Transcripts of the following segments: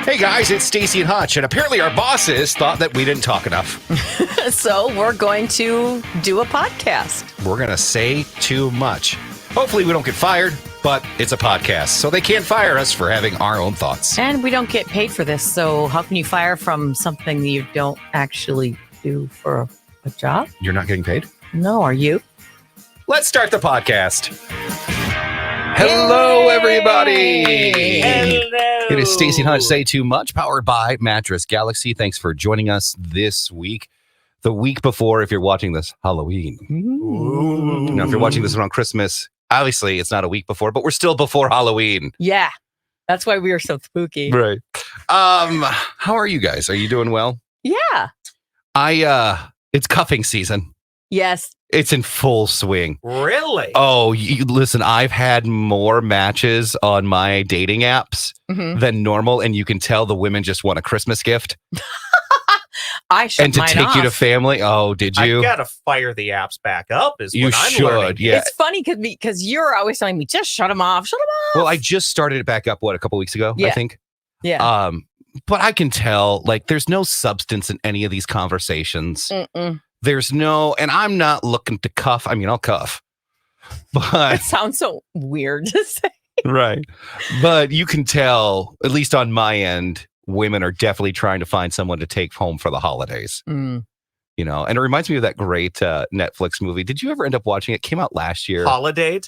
Hey guys, it's Stacy and Hutch, and apparently our bosses thought that we didn't talk enough. So we're going to do a podcast. We're going to say too much. Hopefully we don't get fired, but it's a podcast, so they can't fire us for having our own thoughts. And we don't get paid for this, so how can you fire from something that you don't actually do for a job? You're not getting paid? No, are you? Let's start the podcast. Hello, everybody. Hello. It is Stacy and Hutch Say Too Much, powered by Mattress Galaxy. Thanks for joining us this week. The week before, if you're watching this, Halloween. Ooh. Now, if you're watching this around Christmas, obviously it's not a week before, but we're still before Halloween. Yeah, that's why we are so spooky. Right. How are you guys? Are you doing well? Yeah. It's cuffing season. Yes. It's in full swing. Really? Oh, listen, I've had more matches on my dating apps than normal, and you can tell the women just want a Christmas gift. I shut and to mine take you to off. family. Oh, did you? I gotta fire the apps back up. You what I'm should. learning. Yeah. It's funny because you're always telling me, just shut them off. Shut them off. Well, I just started it back up, a couple weeks ago, I Yeah. think. Yeah. But I can tell, there's no substance in any of these conversations. Mm-mm. There's no, and I'm not looking to cuff. I mean, I'll cuff. But It sounds so weird to say. right. But you can tell, at least on my end, women are definitely trying to find someone to take home for the holidays. Mm. You know, and it reminds me of that great Netflix movie. Did you ever end up watching it? It came out last year. Holiday?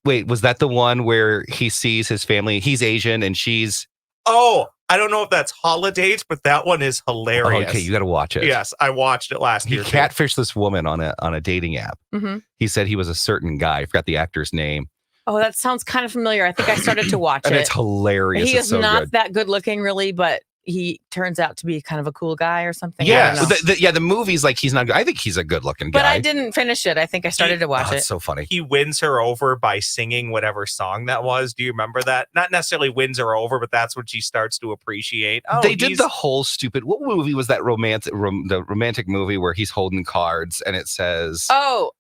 Wait, was that the one where he sees his family? He's Asian and she's... Oh, I don't know if that's Holidays, but that one is hilarious. Okay, you got to watch it. Yes, I watched it last He year. too. catfished this woman on a dating app. Mm-hmm. He said he was a certain guy. I forgot the actor's name. Oh, that sounds kind of familiar. I think I started to watch And it. it's hilarious. He It's is so not good. that good looking, really, but he turns out to be kind of a cool guy or something. I Yeah, don't know. the movie's like he's not good. I think he's a good looking guy. But I didn't finish it. I think I started to watch Oh, it. it's so funny. He wins her over by singing whatever song that was. Do you remember that? Not necessarily wins her over, but that's what she starts to appreciate. Oh, They did the whole stupid. What movie was that the romantic movie where he's holding cards and it says, Oh,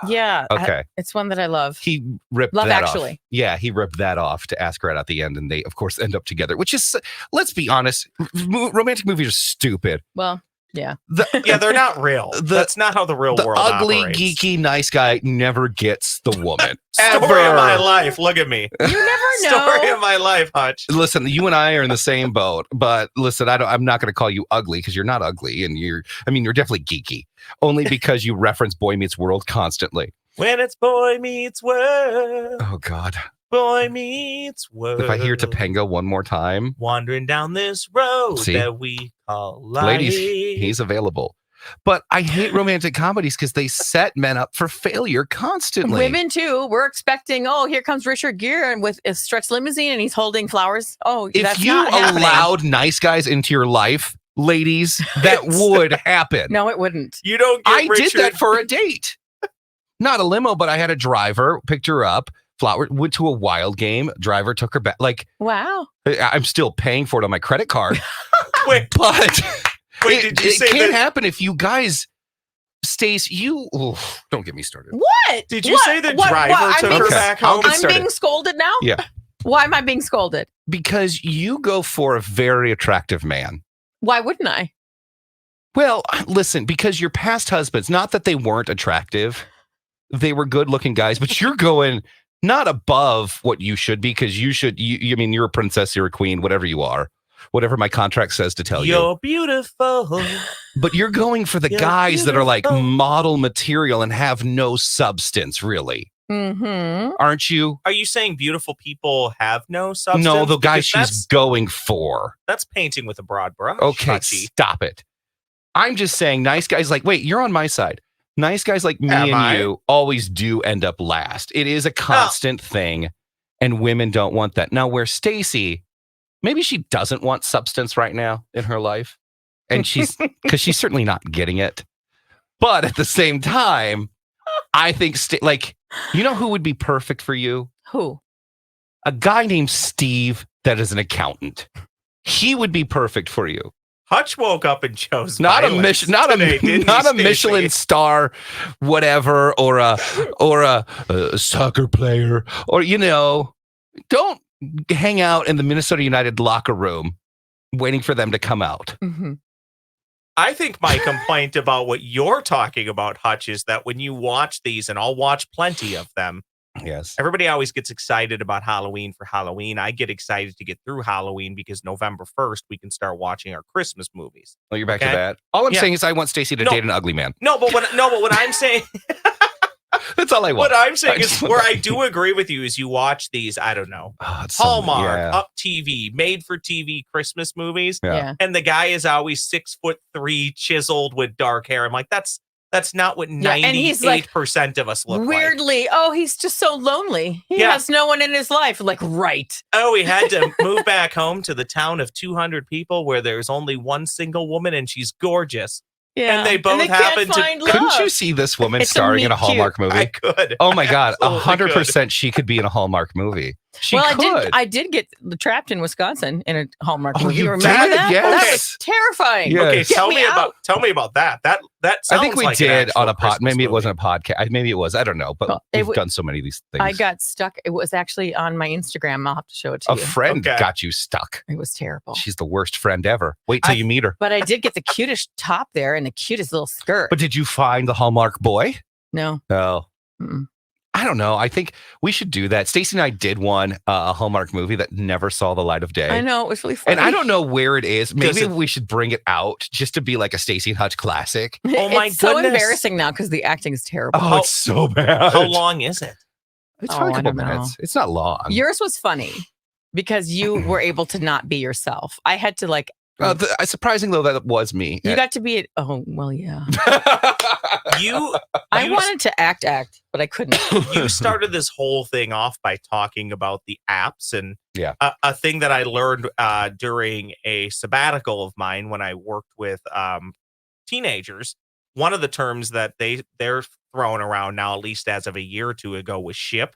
yeah. okay. It's one that I love. He ripped Love that Actually. off. Yeah, he ripped that off to ask her out at the end, and they, of course, end up together. Which is, let's be honest, romantic movies are stupid. Well, yeah. Yeah, they're not real. That's not how the real The world ugly, operates. geeky, nice guy never gets the woman. Story of my life. Look at me. You never Story know. of my life, Hutch. Listen, you and I are in the same boat, but listen, I'm not going to call you ugly because you're not ugly, and you're definitely geeky, only because you reference Boy Meets World constantly. When it's Boy Meets World. Oh God. Boy Meets World. If I hear Topanga one more time, wandering down this road See? that we call life. ladies, he's available. But I hate romantic comedies because they set men up for failure constantly. Women too. We're expecting. Oh, here comes Richard Gere and with a stretch limousine, and he's holding flowers. Oh, If that's you not happening. allowed nice guys into your life, ladies, that would happen. No, it wouldn't. You don't get I Richard. did that for a date. Not a limo, but I had a driver, picked her up, flower, went to a wild game, driver took her back. Wow. I'm still paying for it on my credit card. Wait, But wait, it did you say can't that? happen if you guys, Stace, don't get me started. What? Did you say the driver took her Okay, back I'll home? get I'm started. being scolded now? Yeah. Why am I being scolded? Because you go for a very attractive man. Why wouldn't I? Well, listen, because your past husbands, not that they weren't attractive, they were good looking guys, but you're going not above what you should be, because you're a princess, you're a queen, whatever you are, whatever my contract says to tell you. You're beautiful. But you're going for the You're guys that are like beautiful. model material and have no substance, really. Mm-hmm. Aren't you? Are you saying beautiful people have no substance? No, the guy Because she's going for. that's painting with a broad brush. Okay, Hutchie. stop it. I'm just saying, nice guys like, wait, you're on my side. Nice guys like me Am and I? you always do end up last. It is a constant thing, and women don't want that. Now, where Stacy, maybe she doesn't want substance right now in her life, and because she's certainly not getting it. But at the same time, I think, you know who would be perfect for you? Who? A guy named Steve that is an accountant. He would be perfect for you. Hutch woke up and chose Not a violence Michelin, today, didn't not he, a Michelin Stacy? star, whatever, or a soccer player, or don't hang out in the Minnesota United locker room waiting for them to come out. Mm-hmm. I think my complaint about what you're talking about, Hutch, is that when you watch these, and I'll watch plenty of them, Yes. everybody always gets excited about Halloween for Halloween. I get excited to get through Halloween because November 1st, we can start watching our Christmas movies. Oh, you're back to that. All I'm saying is I want Stacy to date an ugly man. No, but what I'm saying... That's all I want. What I'm saying is where I do agree with you is you watch these, I don't know, Hallmark, Up TV, made for TV Christmas movies. Yeah. And the guy is always 6'3", chiseled with dark hair. I'm like, that's not what 98% of us look weirdly, like. he's just so lonely. He has no one in his life. Like, right. Oh, he had to move back home to the town of 200 people where there's only one single woman and she's gorgeous. Yeah. And they both happen to... Couldn't you see this woman starring in a Hallmark movie? I could. Oh my God. 100% she could be in a Hallmark movie. She could. I did get trapped in Wisconsin in a Hallmark movie. You remember did? that? Yes. That was terrifying. Yes. Okay, tell me about that. That sounds I think we like did on a pod. Christmas Maybe it movie. wasn't a podcast. Maybe it was. I don't know. But we've done so many of these things. I got stuck. It was actually on my Instagram. I'll have to show it to you. A friend got you stuck. It was terrible. She's the worst friend ever. Wait till you meet her. But I did get the cutest top there and the cutest little skirt. But did you find the Hallmark boy? No. No. Mm-mm. I don't know. I think we should do that. Stacy and I did one, a Hallmark movie that never saw the light of day. I know. It was really funny. And I don't know where it is. Maybe we should bring it out just to be like a Stacy and Hutch classic. Oh my It's so goodness. embarrassing now because the acting is terrible. Oh, it's so bad. How long is it? It's probably a I couple don't know. minutes. It's not long. Yours was funny because you were able to not be yourself. I had to like. Surprising though that it was me. You got to be it. Oh, well, yeah. I You wanted to act, but I couldn't. you started this whole thing off by talking about the apps, and a thing that I learned during a sabbatical of mine when I worked with teenagers. One of the terms that they're throwing around now, at least as of a year or two ago, was ship.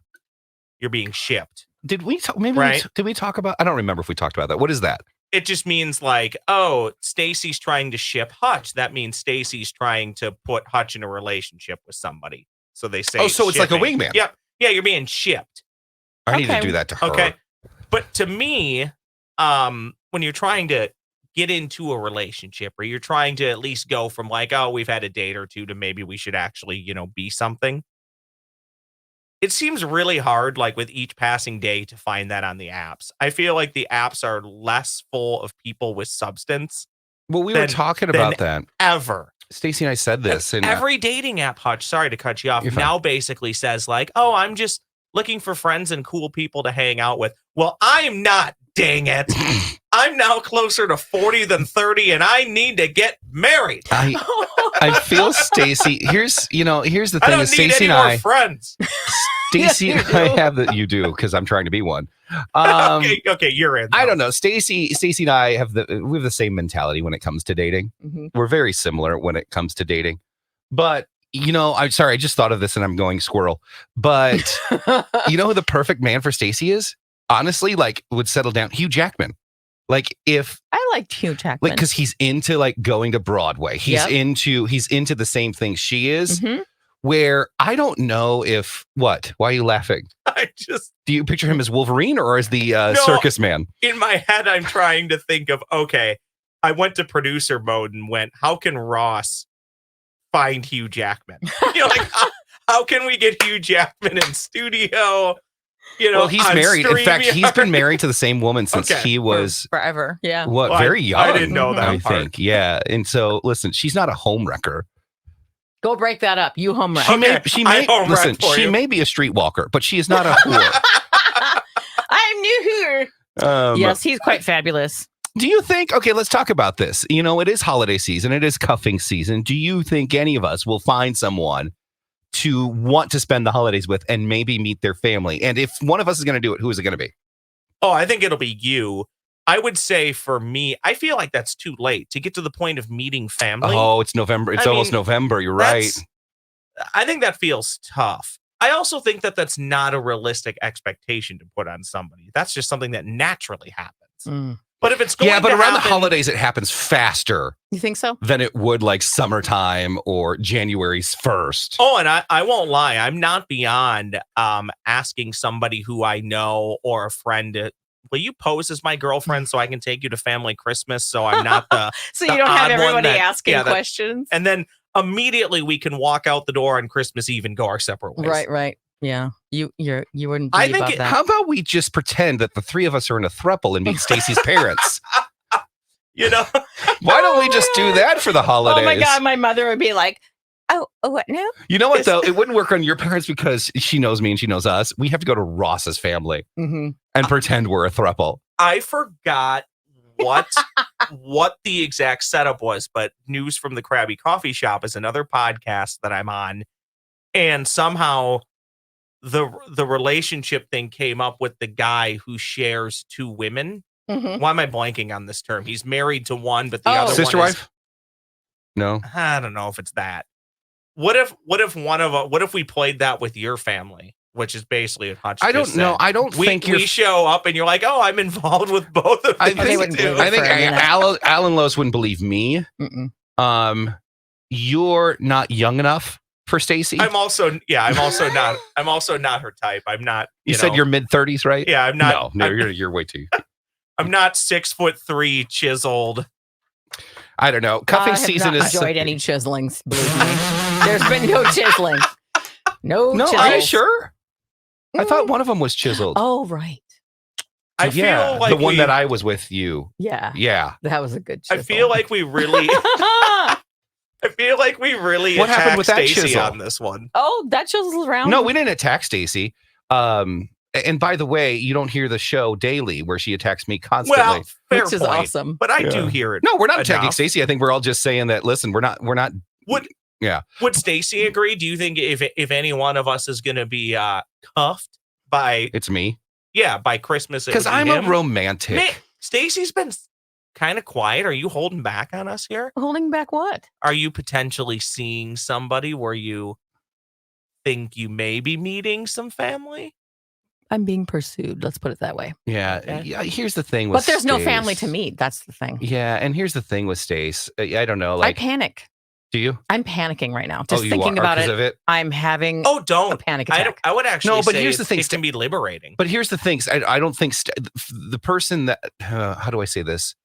You're being shipped. Did we talk? Did we talk about? I don't remember if we talked about that. What is that? It just means like, oh, Stacy's trying to ship Hutch. That means Stacy's trying to put Hutch in a relationship with somebody. So they say, so it's like a wingman. Yep. Yeah, you're being shipped. I need to do that to her. Okay. But to me, when you're trying to get into a relationship, or you're trying to at least go from like, oh, we've had a date or two to maybe we should actually, be something. It seems really hard, like with each passing day, to find that on the apps. I feel like the apps are less full of people with substance. Well, we were talking about that. Ever. Stacy and I said this. And every dating app, Hutch, sorry to cut you off, now basically says like, oh, I'm just looking for friends and cool people to hang out with. Well, I'm not, dang it. I'm now closer to 40 than 30, and I need to get married. I feel Stacy. Here's the thing. I don't need Stacy any and more friends. Stacy and I have that. You do, because I'm trying to be one. Okay, you're in. Though. I don't know. Stacy and I have the same mentality when it comes to dating. Mm-hmm. We're very similar when it comes to dating. But I'm sorry. I just thought of this and I'm going squirrel. But you know who the perfect man for Stacy is? Honestly, like would settle down. Hugh Jackman. Like if I liked Hugh Jackman, like because he's into like going to Broadway. He's into the same thing she is. Mm-hmm. Where I don't know if what? Why are you laughing? Do you picture him as Wolverine or as the circus man? In my head, I'm trying to think of I went to producer mode and went, how can Ross find Hugh Jackman? Like how can we get Hugh Jackman in studio? Well, he's married. In fact, he's been married to the same woman since he was forever. Yeah. Very young. I didn't know that. I think. Yeah. And so, listen, she's not a home wrecker. Go break that up. You home wreck. She may be a streetwalker, but she is not a whore. I'm new here. Yes, he's quite fabulous. Do you think? Okay, let's talk about this. It is holiday season. It is cuffing season. Do you think any of us will find someone to want to spend the holidays with and maybe meet their family? And if one of us is going to do it, who is it going to be? Oh, I think it'll be you. I would say for me, I feel like that's too late to get to the point of meeting family. Oh, it's November. It's almost November. You're right. I think that feels tough. I also think that that's not a realistic expectation to put on somebody. That's just something that naturally happens. But if it's going Yeah, but to around the happen- holidays, it happens faster You think so? than it would like summertime or January's 1st. Oh, and I won't lie. I'm not beyond asking somebody who I know or a friend to, will you pose as my girlfriend so I can take you to family Christmas so I'm not the So the you don't have odd one everybody that- asking yeah, that- questions? and then immediately we can walk out the door on Christmas Eve and go our separate ways. Right. Yeah. You wouldn't be I think about it- that. How about we just pretend that the three of us are in a throuple and meet Stacy's parents? You know, Why don't we just do that for the holidays? Oh my God, my mother would be like, oh, what now? You know what, though? It wouldn't work on your parents because she knows me and she knows us. We have to go to Ross's family Mm-hmm. and pretend we're a throuple. I forgot what the exact setup was, but News from the Krabby Coffee Shop is another podcast that I'm on, and somehow the relationship thing came up with the guy who shares two women. Mm-hmm. Why am I blanking on this term? He's married to one, but the Oh. other Sister one is, wife? No. I don't know if it's that. What if we played that with your family, which is basically what Hutch I just don't know. said. I don't think you're. we show up and you're like, oh, I'm involved with both of I these. they think, wouldn't two. believe I think for a minute. Alan Lowe's wouldn't believe me. Mm-mm. You're not young enough for Stacy. I'm also not her type. I'm not. You said know, you're mid-30s, right? Yeah, I'm not. No, you're way too. I'm not 6'3" chiseled. I don't know. Cuffing I have season not is. enjoyed any chiselings, believe me. There's been no chiseling. No, No, chisels. are you sure? I thought Mm. one of them was chiseled. Oh, right. I yeah, feel like the one we, that I was with you. Yeah. Yeah. That was a good I chisel. feel like we really. I feel like we really What happened attacked with that Stacy chisel? on this one. Oh, that chisel's around. No, we didn't attack Stacy. And by the way, you don't hear the show daily where she attacks me constantly. Well, fair which is point. awesome. But I Yeah. do hear it. No, we're not attacking enough. Stacy. I think we're all just saying that. Listen, we're not. Would Stacy agree? Do you think if any one of us is going to be cuffed by It's me by Christmas? because I'm a romantic. Man, Stacy's been kind of quiet. Are you holding back on us here? Holding back what? Are you potentially seeing somebody where you think you may be meeting some family? I'm being pursued. Let's put it that way. Yeah, Okay. yeah. Here's the thing with But there's no Stace. family to meet. That's the thing. Yeah, and here's the thing with Stace. I don't know. I Like, panic. do you? I'm panicking right now. Just you thinking are, about 'cause it, of it. I'm having Oh, a don't. panic I attack. would actually No, but say here's the thing, it can be liberating. But here's the thing. I don't think the person that. How do I say this?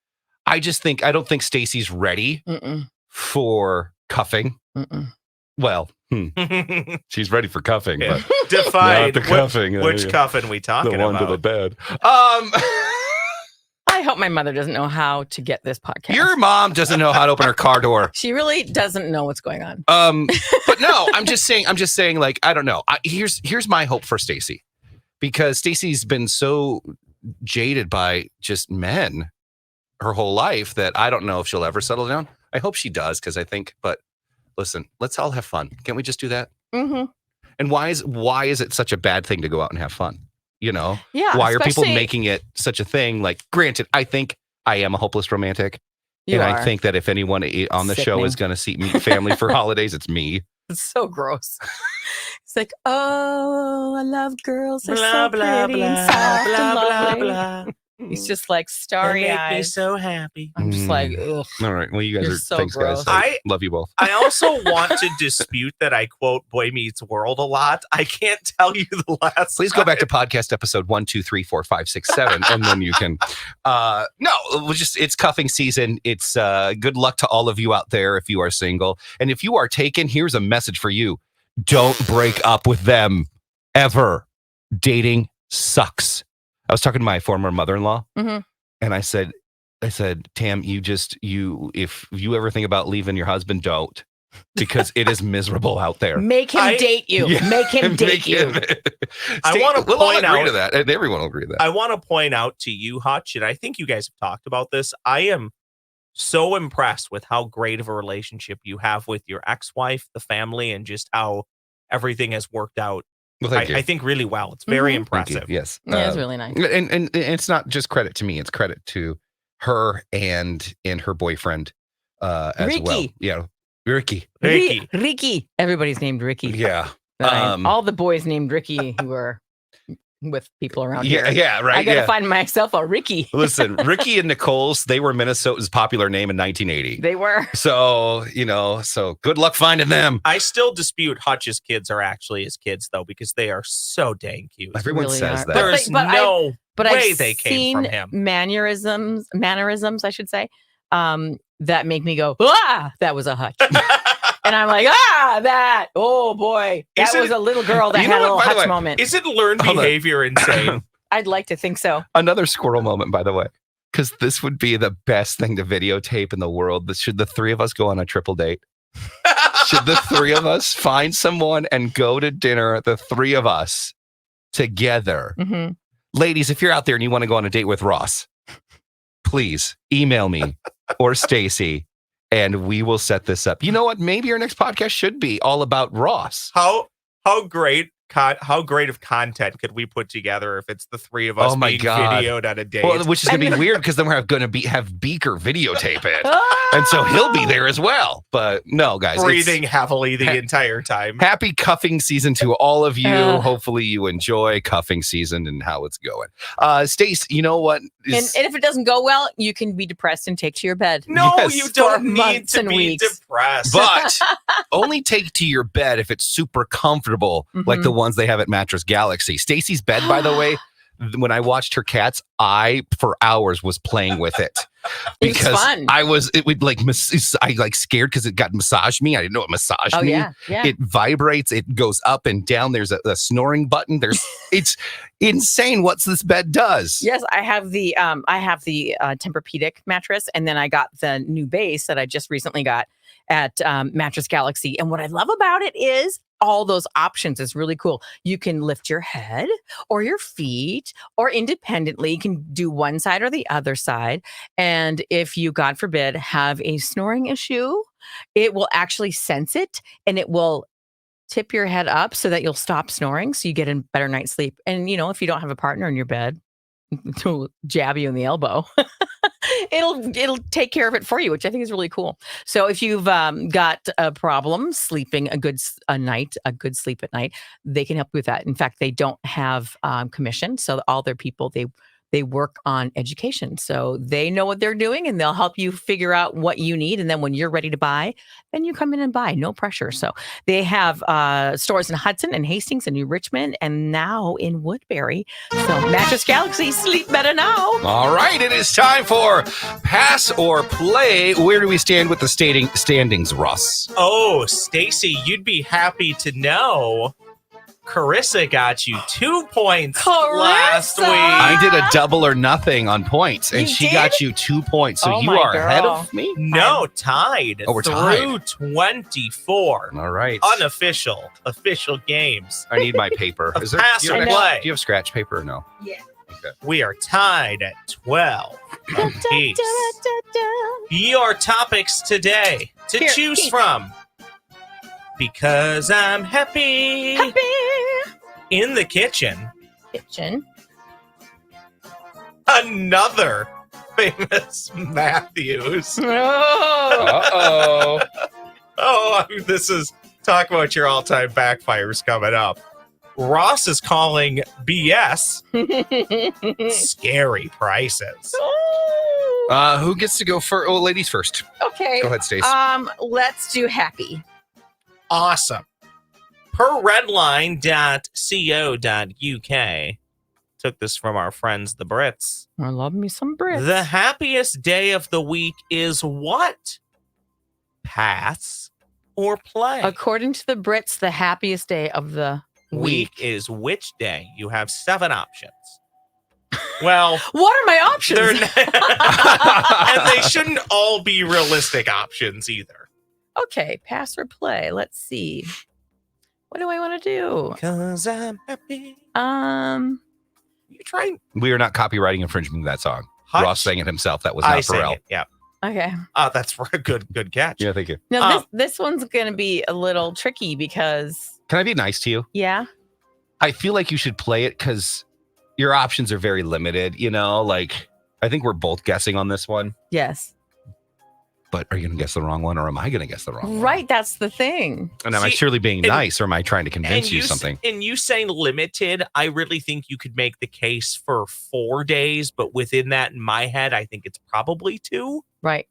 I don't think Stacy's ready Mm-mm, for cuffing. mm-mm. Well, she's ready for cuffing, Yeah. but Define not the cuffing. which cuffin we talking the one about. to the bed. I hope my mother doesn't know how to get this podcast. Your mom doesn't know how to open her car door. She really doesn't know what's going on. But no, I'm just saying, like, I don't know. Here's my hope for Stacy, because Stacy's been so jaded by just men her whole life that I don't know if she'll ever settle down. I hope she does, because I think, but listen, let's all have fun. Can't we just do that? Mm-hmm. And why is it such a bad thing to go out and have fun? You know, Yeah. why are people especially- making it such a thing? Like, granted, I think I am a hopeless romantic. You and are. I think that if anyone on the show is going to meet family for holidays, it's me. It's so gross. It's like, oh, I love girls. They're Blah, so blah, pretty and blah, soft blah, and blah, lovely. blah. He's just like They starry make me eyes. so happy. I'm just like, ugh. All right. Well, you guys You're are so thanks, gross. guys. I- Love you both. I also want to dispute that I quote Boy Meets World a lot. I can't tell you the last. Please go back to podcast episode 1, 2, 3, 4, 5, 6, 7, and then you can. No, it's cuffing season. It's good luck to all of you out there if you are single, and if you are taken, here's a message for you: don't break up with them ever. Dating sucks. I was talking to my former mother-in-law, Mhm. and I said, Tam, if you ever think about leaving your husband, don't, because it is miserable out there. Make him date you. Yeah. Make him date you. I wanna we'll all point agree out- to that. And everyone will agree to that. I want to point out to you, Hutch, and I think you guys have talked about this. I am so impressed with how great of a relationship you have with your ex-wife, the family, and just how everything has worked out. Well, thank you. I think really well. It's very Mhm. Thank you. impressive. Yes. Yeah, it's really nice. And it's not just credit to me, it's credit to her and her boyfriend as Ricky. well. Yeah. Ricky. Ricky. Ricky. Everybody's named Ricky. Yeah. All the boys named Ricky who are with people around Yeah, here. yeah, right. I got to yeah. find myself a Ricky. Listen, Ricky and Nicole's, they were Minnesota's popular name in 1980. They were. So, so good luck finding them. I still dispute Hutch's kids are actually his kids, though, because they are so dang cute. Everyone really says are. that. There's But no But way I've they came seen from him. mannerisms, I should say, that make me go, that was a Hutch. And I'm like, oh boy, that was a little girl that had a little Hutch moment. Isn't learned behavior insane? I'd like to think so. Another squirrel moment, by the way, because this would be the best thing to videotape in the world. Should the three of us go on a triple date? Should the three of us find someone and go to dinner, the three of us together? Mm-hmm. Ladies, if you're out there and you want to go on a date with Ross, please email me or Stacy, and we will set this up. You know what? Maybe our next podcast should be all about Ross. How great of content could we put together if it's the three of us being videoed on a date? Well, which is going to be weird because then we're going to have Beaker videotape it. And so he'll be there as well. But no, guys. Breathing heavily the entire time. Happy cuffing season to all of you. Hopefully you enjoy cuffing season and how it's going. Stace, you know what? And if it doesn't go well, you can be depressed and take to your bed. No, Yes. you don't need months to and be weeks. depressed. But only take to your bed if it's super comfortable, like the ones they have at Mattress Galaxy. Stacy's bed, by the way, when I watched her cats, I for hours was playing with it because it was fun. I scared because it got massaged me. I didn't know it massaged me. Yeah. It vibrates. It goes up and down. There's a snoring button. It's insane what this bed does. Yes, I have the Tempur-Pedic mattress, and then I got the new base that I just recently got at Mattress Galaxy. And what I love about it is all those options is really cool. You can lift your head or your feet or independently. You can do one side or the other side. And if you, God forbid, have a snoring issue, it will actually sense it and it will tip your head up so that you'll stop snoring so you get a better night's sleep. And, if you don't have a partner in your bed, to jab you in the elbow, it'll take care of it for you, which I think is really cool. So if you've got a problem sleeping a good sleep at night, they can help you with that. In fact, they don't have commission, so all their people they work on education, so they know what they're doing, and they'll help you figure out what you need. And then when you're ready to buy, then you come in and buy, no pressure. So they have stores in Hudson and Hastings and New Richmond, and now in Woodbury. So Mattress Galaxy, sleep better now. All right, it is time for Pass or Play. Where do we stand with the standings, Ross? Oh, Stacy, you'd be happy to know Carissa got you 2 points last week. I did a double or nothing on points, and she got you 2 points. So you are ahead of me? No, tied. Oh, we're tied. Through 24. All right. Official games. I need my paper. Pass or play. Do you have scratch paper or no? Yeah. Okay. We are tied at 12 apiece. Your topics today to choose from. Because I'm happy. In the kitchen. Another famous Matthews. Oh. Oh, this is talk about your all-time backfires coming up. Ross is calling BS scary prices. Who gets to go first? Oh, ladies first. Okay. Go ahead, Stace. Let's do happy. Awesome. Per redline.co.uk, took this from our friends, the Brits. I love me some Brits. The happiest day of the week is what? Pass or play? According to the Brits, the happiest day of the week is which day? You have 7 options. Well, what are my options? And they shouldn't all be realistic options either. Okay, pass or play. Let's see. What do I want to do? Because I'm happy. You trying? We are not copywriting infringing that song. Hutch? Ross sang it himself. That was not Pharrell. Yeah. Okay. That's a good catch. Yeah, thank you. No, this one's going to be a little tricky because. Can I be nice to you? Yeah. I feel like you should play it because your options are very limited. I think we're both guessing on this one. Yes. But are you going to guess the wrong one, or am I going to guess the wrong one? Right, that's the thing. And am I surely being nice, or am I trying to convince you something? And you saying limited, I really think you could make the case for 4 days, but within that, in my head, I think it's probably 2. Right.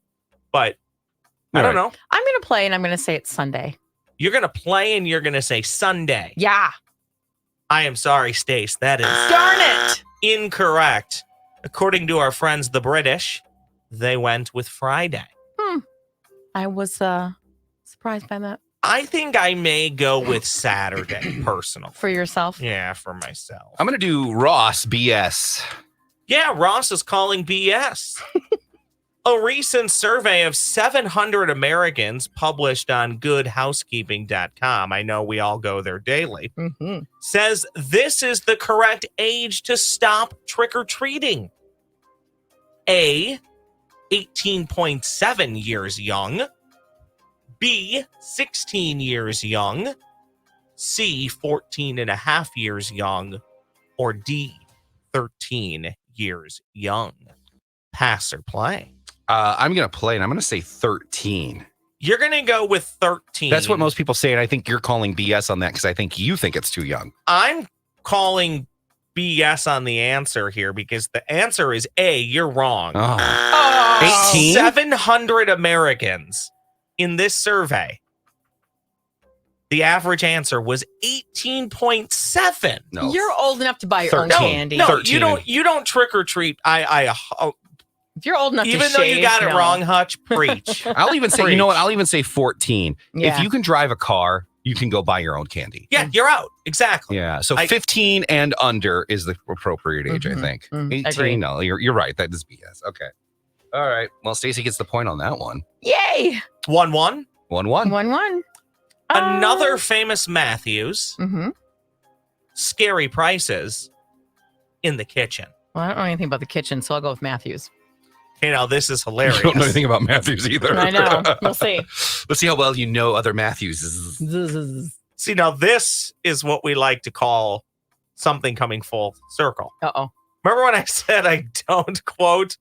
But I don't know. I'm going to play, and I'm going to say it's Sunday. You're going to play, and you're going to say Sunday. Yeah. I am sorry, Stace. That is Darn it. incorrect. According to our friends, the British, they went with Friday. I was surprised by that. I think I may go with Saturday, personally. For yourself? Yeah, for myself. I'm going to do Ross BS. Yeah, Ross is calling BS. A recent survey of 700 Americans published on goodhousekeeping.com, I know we all go there daily, says this is the correct age to stop trick-or-treating. A, 18.7 years young. B, 16 years young. C, 14 and a half years young. Or D, 13 years young. Pass or play? I'm going to play, and I'm going to say 13. You're going to go with 13. That's what most people say, and I think you're calling BS on that because I think you think it's too young. I'm calling BS on the answer here because the answer is A, you're wrong. 18? 700 Americans in this survey. The average answer was 18.7. No. You're old enough to buy your own 13. candy. No, 13. you don't trick or treat. If you're old enough to Even though you shave, got it no. wrong, Hutch, preach. I'll even say, you know what? I'll even say 14. Yeah. If you can drive a car, you can go buy your own candy. Yeah, you're out. Exactly. Yeah. So 15 and under is the appropriate age, I think. 18, Agree. no, you're right. That is BS. Okay. All right. Well, Stacy gets the point on that one. Yay! 1-1. 1-1. 1-1. Another famous Matthews. Mm-hmm. Scary prices in the kitchen. Well, I don't know anything about the kitchen, so I'll go with Matthews. Okay, now this is hilarious. You don't know anything about Matthews either. I know. We'll see. Let's see how well you know other Matthewses. See, now this is what we like to call something coming full circle. Uh-oh. Remember when I said I don't quote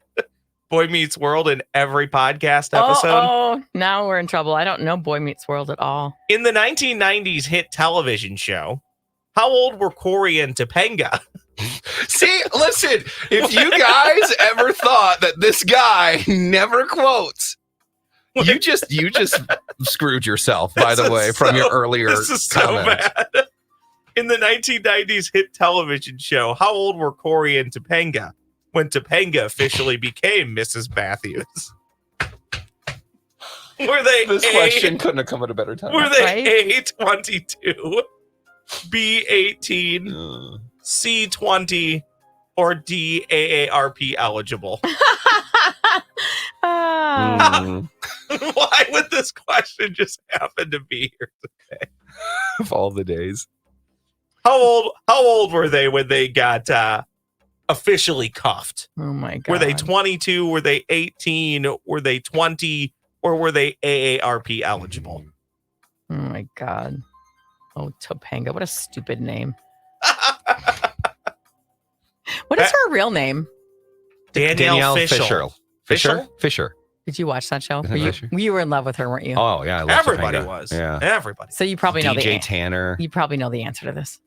Boy Meets World in every podcast episode? Oh, now we're in trouble. I don't know Boy Meets World at all. In the 1990s hit television show, how old were Corey and Topanga? See, listen, if you guys ever thought that this guy never quotes, you just screwed yourself, by the way, from your earlier This is comment. so bad. In the 1990s hit television show, how old were Corey and Topanga when Topanga officially became Mrs. Matthews? Were they This question couldn't have come at a better time. Were they Right? A, 22, B, 18, C, 20, or D, AARP eligible? Mm, Why would this question just happen to be here today? of all the days. How old were they when they got officially cuffed? Oh, my God. Were they 22? Were they 18? Were they 20? Or were they AARP eligible? Oh, my God. Oh, Topanga. What a stupid name. What is her real name? Danielle Fishel. Fisher. Did you watch that show? Isn't it Fisher? You were in love with her, weren't you? Oh, yeah. I love Everybody Topanga. was. Yeah. Everybody. So you probably know DJ the Tanner. You probably know the answer to this.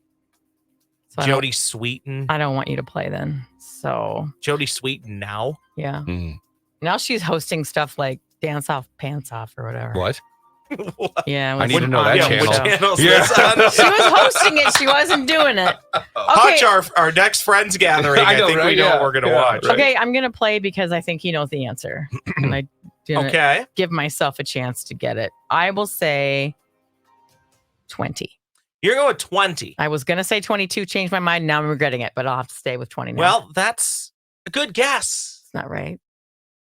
So Jody Sweeten. I don't want you to play then. So Jody Sweeten now. yeah. Mm. Now she's hosting stuff like Dance Off, Pants Off, or whatever. What? Yeah. it I was need to know that on channel. the show. What channel's Yeah. this on? She was hosting it. She wasn't doing it. Hutch, our next friends gathering. I know, think we right? know Yeah. what we're going to Yeah, watch. right. Okay, I'm gonna play because I think he knows the answer, and I didn't Okay. give myself a chance to get it. I will say 20. You're going with 20. I was gonna say 22. Changed my mind. Now I'm regretting it, but I'll have to stay with 20 now. Well, that's a good guess. it's not right.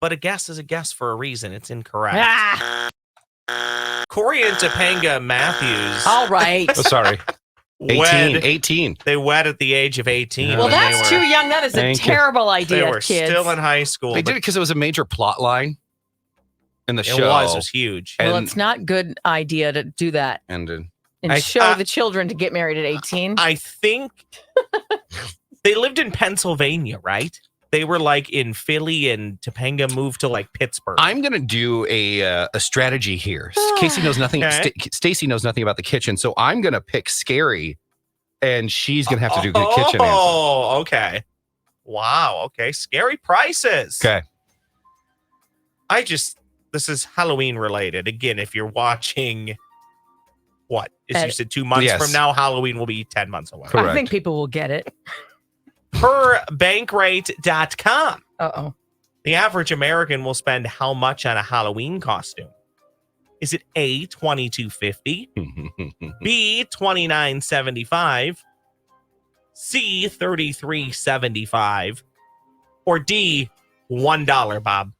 But a guess is a guess for a reason. It's incorrect. Ah, Corey and Topanga Matthews all right. Oh, sorry. 18. wed. 18. They wed at the age of 18. Well, when that's they too were, young. That is a Thank you. terrible They idea, were kids. still in high school. They but did it because it was a major plot line in the it show. was huge. well, and- it's not good idea to do that And and I- show the children to get married at 18. I think they lived in Pennsylvania, right? They were like in Philly, and Topanga moved to like Pittsburgh. I'm gonna do a strategy here. Casey knows nothing. Okay. Stacy knows nothing about the kitchen, so I'm gonna pick scary, and she's gonna have to do the kitchen answer. Oh, okay. Wow. Okay. Scary prices. Okay. This is Halloween related. Again, if you're watching, what? As you said, 2 months Yes. from now, Halloween will be 10 months away. Correct. I think people will get it. Per bankrate.com, Uh-oh. the average American will spend how much on a Halloween costume? Is it A, $22.50, B, $29.75, C, $33.75, or D, $1, Bob?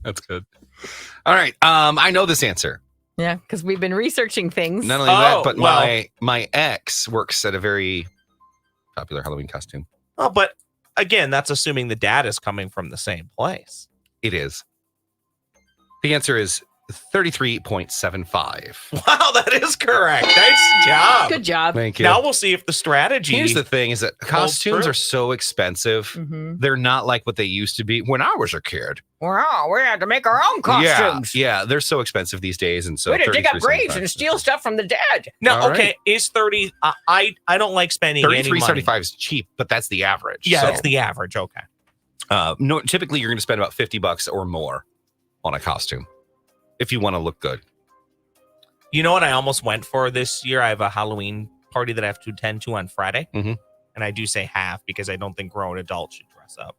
That's good. All right. I know this answer. Yeah, because we've been researching things. Not only that, Oh, but well. my ex works at a very popular Halloween costume. Oh, but again, that's assuming the data is coming from the same place. It is. The answer is 33.75. Wow, that is correct. Nice job. Good job. Thank you. Now we'll see if the strategy. Here's the thing is that costumes true. are so expensive. Mm-hmm. They're not like what they used to be when I was a kid. Wow, we had to make our own costumes. Yeah, they're so expensive these days. And so We had to dig up graves $33.75. and steal stuff from the dead. No, All okay, right. is 30. I don't like spending any money. $33.75 is cheap, but that's the average. Yeah, So, that's the average. Okay. no, typically you're going to spend about $50 or more on a costume if you want to look good. You know what I almost went for this year? I have a Halloween party that I have to attend to on Friday. Mhm. And I do say half because I don't think grown adults should dress up.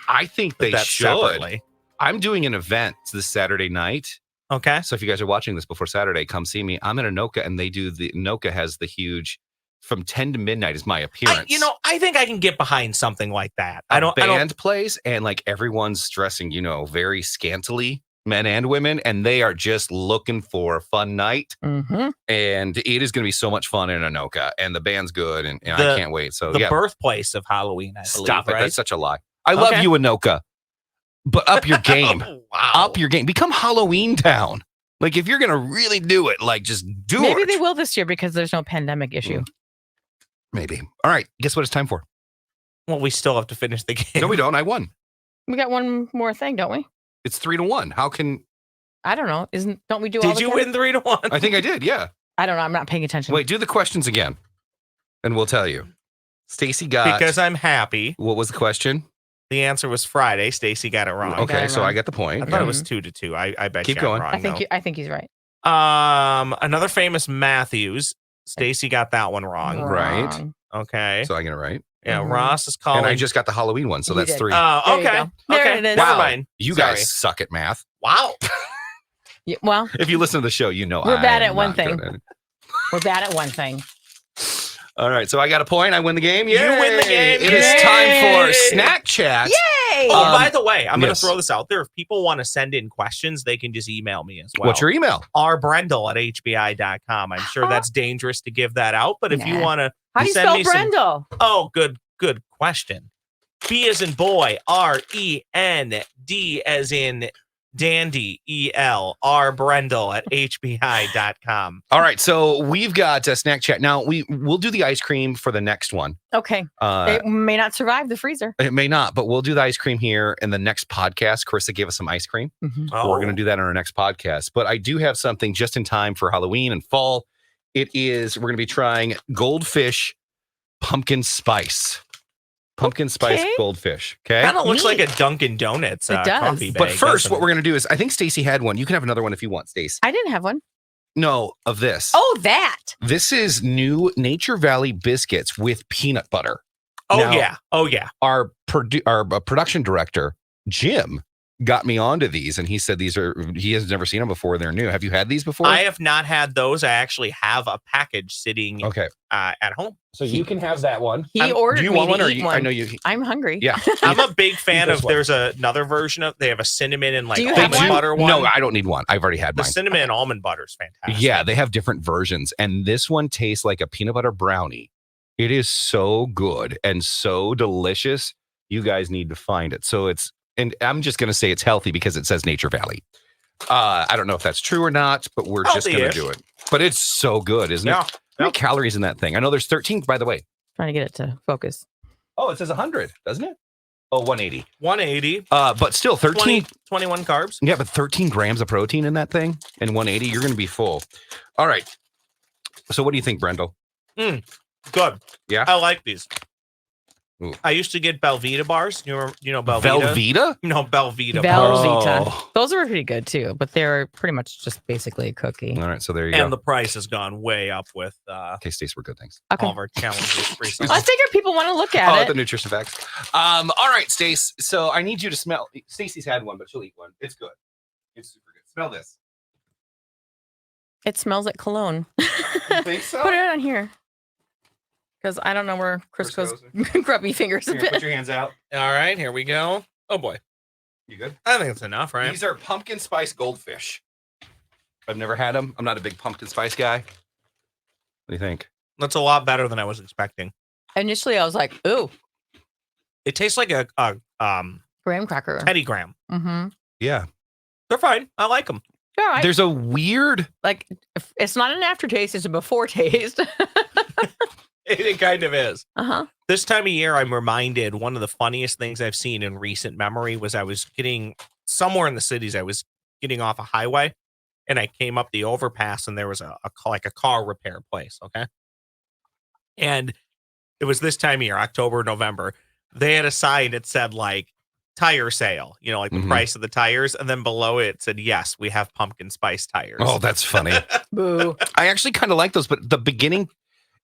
I think But they that's should. separately. I'm doing an event this Saturday night. Okay. So if you guys are watching this before Saturday, come see me. I'm in Anoka, and Anoka has the huge from 10 to midnight is my appearance. I think I can get behind something like that. A band plays, and like everyone's dressing, very scantily, men and women, and they are just looking for a fun night. Mm-hmm. And it is going to be so much fun in Anoka, and the band's good, and I can't wait. So the birthplace of Halloween, I believe, stop it. right? That's such a lie. I love you, Anoka, but up your game. Wow. Up your game. Become Halloween Town. Like if you're going to really do it, like just do it. Maybe they will this year because there's no pandemic issue. Maybe. All right. Guess what it's time for? Well, we still have to finish the game. No, we don't. I won. We got one more thing, don't we? It's 3-1. How can I don't know. Don't we do all Did the you things? win 3-1? I think I did? Yeah. I don't know. I'm not paying attention. Wait, do the questions again, and we'll tell you. Stacy got. Because I'm happy. What was the question? The answer was Friday. Stacy got it wrong. got Okay, it so wrong. I got the point. I thought it was 2-2. I bet Keep you going. I'm wrong. I think he's right. Another famous Matthews. Stacy got that one wrong. Right. Wrong. Okay. So I get it right. Yeah, Mhm. Ross is calling. And I just got the Halloween one, so You that's did. 3. Oh, There you okay. go. There Okay. it is. Never Wow. mind. You Sorry. guys suck at math. Wow. Yeah, well, If you listen to the show, you know We're bad I'm at one not thing. good at it. we're bad at one thing. All right, so I got a point. I win the game. You win the game. It is Yay! time for Snack Chat. Yay! Oh, by the way, I'm going yes. to throw this out there. If people want to send in questions, they can just email me as well. What's your email? rbrendel@hbi.com. I'm sure that's dangerous to give that out, but if you Nah. want to How do you send spell me some- Brendel? Oh, good question. B as in boy, REND as in dandy, EL, rbrendel@hbi.com. All right, so we've got a Snack Chat. Now, we'll do the ice cream for the next one. Okay. It may not survive the freezer. It may not, but we'll do the ice cream here in the next podcast. Carissa gave us some ice cream. Mhm. Oh, We're going to do that in our next podcast. But I do have something just in time for Halloween and fall. We're going to be trying goldfish pumpkin spice. Pumpkin spice Okay. goldfish. Okay. kind of looks Neat. like a Dunkin' Donuts It does. coffee bag. But first, doesn't what it? we're going to do is I think Stacy had one. You can have another one if you want, Stace. I didn't have one. No, of this. Oh, that. This is new Nature Valley biscuits with peanut butter. Oh, Now- yeah. Oh, yeah. Our production director, Jim, got me onto these, and he said he has never seen them before. They're new. Have you had these before? I have not had those. I actually have a package sitting Okay. at home. So you can have that one. He ordered Do you me want to one? Or eat you, one. I know you. I'm hungry. Yeah. I'm a big fan this of. one. There's another version of. They have a cinnamon and like Do you almond have one? butter one. No, I don't need one. I've already had the mine. cinnamon and almond butter is fantastic. Yeah, they have different versions, and this one tastes like a peanut butter brownie. It is so good and so delicious. You guys need to find it. And I'm just going to say it's healthy because it says Nature Valley. I don't know if that's true or not, but we're just going to Healthy-ish. do it. But it's so good, isn't it? Yeah. How many calories in that thing? I know there's 13, by the way. Trying to get it to focus. Oh, it says 100, doesn't it? Oh, 180. 180. But still 13. 21 carbs. Yeah, but 13 grams of protein in that thing and 180, you're going to be full. All right. So what do you think, Brendel? Good. Yeah? I like these. Ooh. I used to get Belvita bars. You know Belvita? Velveeta? No, Belvita bars. Velveeta. Oh. Those are pretty good too, but they're pretty much just basically a cookie. All right, so there you And go. the price has gone way up with Okay, Stace, we're good, thanks. Okay. all of our challenges recently. I figure people want to look at it. The nutrition facts. All right, Stace. So I need you to smell. Stacy's had one, but she'll eat one. It's good. It's super good. Smell this. It smells like cologne. You think so? Put it on here. Because I don't know where Crisco's grubby fingers a Here, bit. put your hands out. All right, here we go. Oh boy. You good? I think it's enough, right? These are pumpkin spice goldfish. I've never had them. I'm not a big pumpkin spice guy. What do you think? That's a lot better than I was expecting. Initially, I was like, ooh, It tastes like a graham cracker. Teddy Graham. Mm-hmm. Yeah. They're fine. I like them. All right. There's a weird. Like, it's not an aftertaste, it's a before taste. It kind of is. Uh-huh. This time of year, I'm reminded one of the funniest things I've seen in recent memory was I was getting somewhere in the cities. I was getting off a highway and I came up the overpass and there was a car repair place. Okay. And it was this time of year, October, November. They had a sign that said like tire sale, like the price of the tires. And then below it said, yes, we have pumpkin spice tires. Oh, that's funny. Boo. I actually kind of like those, but the beginning,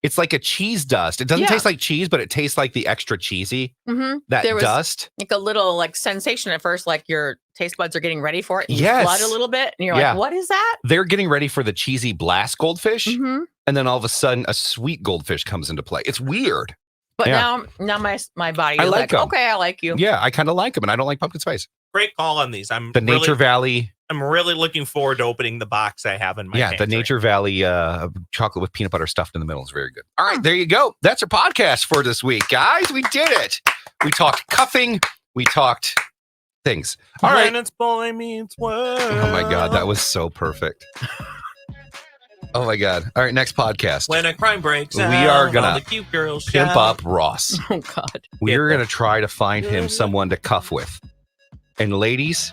it's like a cheese dust. It doesn't taste like cheese, but it tastes like the extra cheesy. Mm-hmm. That There was dust. like a little like sensation at first, like your taste buds are getting ready for it. And Yes. You flood a little bit and you're Yeah. like, what is that? They're getting ready for the cheesy blast goldfish. Mm-hmm. And then all of a sudden, a sweet goldfish comes into play. It's weird. But Yeah. now my body I is like like, 'em. okay, I like you. Yeah, I kind of like them, and I don't like pumpkin spice. Great call on these. I'm The Nature Valley. I'm really looking forward to opening the box I have in my Yeah, the pantry. Nature Valley chocolate with peanut butter stuffed in the middle is very good. All right, there you go. That's our podcast for this week, guys. We did it. We talked cuffing. We talked things. All right. When it's boy meets world. Oh my God, that was so perfect. Oh my God. All right, next podcast. When a crime breaks We out, are gonna all the cute girls Pimp shout. up Ross. Oh God. We're going to try to find him someone to cuff with. And ladies,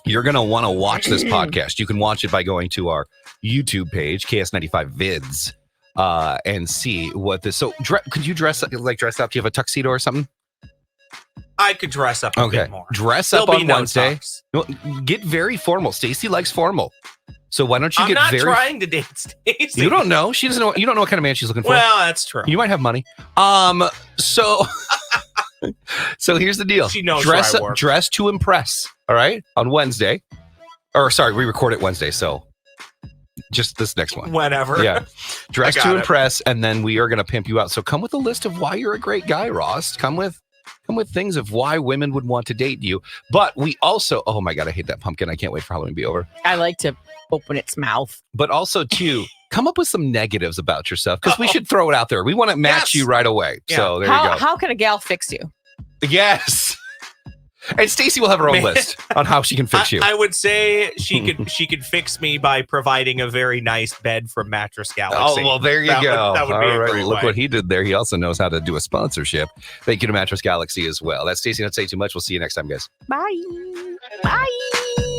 you're going to want to watch this podcast. You can watch it by going to our YouTube page, KS95 Vids, and see what this. So, could you dress up? Do you have a tuxedo or something? I could dress up a bit more. Dress There'll up be on no Wednesday. tux. No, get very formal. Stacy likes formal. So why don't you I'm get not very? trying to date Stacy. You don't know. She doesn't know. You don't know what kind of man she's looking for. Well, that's true. You might have money. So so here's the deal. She knows dress where I work. dress to impress. All right, on Wednesday, or sorry, we record it Wednesday. So just this next one. Whatever. Yeah, dress I to got it. impress, and then we are going to pimp you out. So come with a list of why you're a great guy, Ross. Come with things of why women would want to date you. But we also, oh my God, I hate that pumpkin. I can't wait for Halloween to be over. I like to open its mouth. But also, too, come up with some negatives about yourself because we should throw it out there. We want to match Yes. you right away. Yeah. So there you go. How can a gal fix you? Yes. And Stacy will have her own Man. list on how she can fix you. I would say she could fix me by providing a very nice bed from Mattress Galaxy. Oh, well, there you That go. would be a All right, great look way. what he did there. He also knows how to do a sponsorship. Thank you to Mattress Galaxy as well. That's Stacy. Not say too much. We'll see you next time, guys. Bye. Bye.